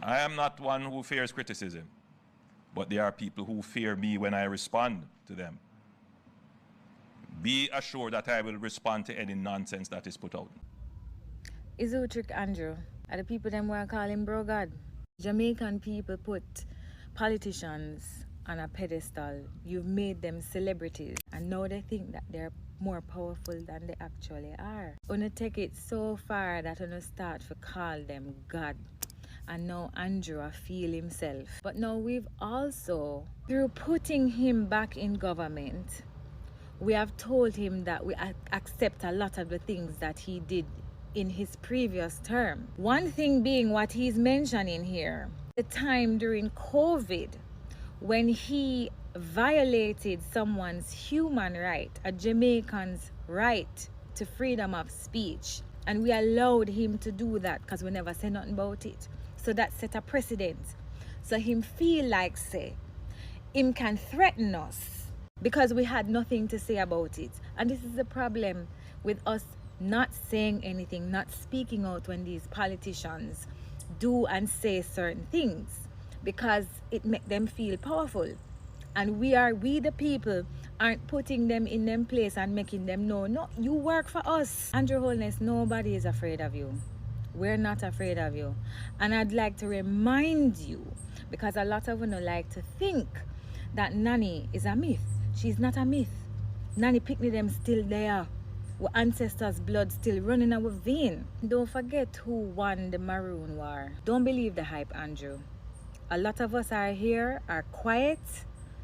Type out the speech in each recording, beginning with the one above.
I am not one who fears criticism, but there are people who fear me when I respond to them. Be assured that I will respond to any nonsense that is put out. Is it trick, Andrew? Are the people them were calling bro God? Jamaican people put politicians on a pedestal. You've made them celebrities, and now they think that they're more powerful than they actually are. Wanna take it so far that wanna start to call them God. And now Andrew feel himself. But now we've also, through putting him back in government, we have told him that we accept a lot of the things that he did in his previous term. One thing being what he's mentioning here, the time during COVID when he violated someone's human right, a Jamaican's right to freedom of speech. And we allowed him to do that because we never said nothing about it. So that set a precedent. So him feel like say, him can threaten us because we had nothing to say about it. And this is the problem with us not saying anything, not speaking out when these politicians do and say certain things, because it make them feel powerful. And we the people aren't putting them in them place and making them know, no, you work for us. Andrew Holness, nobody is afraid of you. We're not afraid of you. And I'd like to remind you, because a lot of you like to think that Nanny is a myth. She's not a myth. Nanny Picnic them still there. Our ancestors' blood still running our vein. Don't forget who won the Maroon War. Don't believe the hype, Andrew. A lot of us are here, are quiet,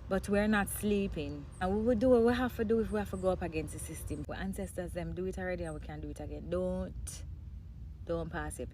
but we're not sleeping. And we will do what we have to do if we have to go up against the system. Our ancestors them do it already and we can do it again. Don't pass it.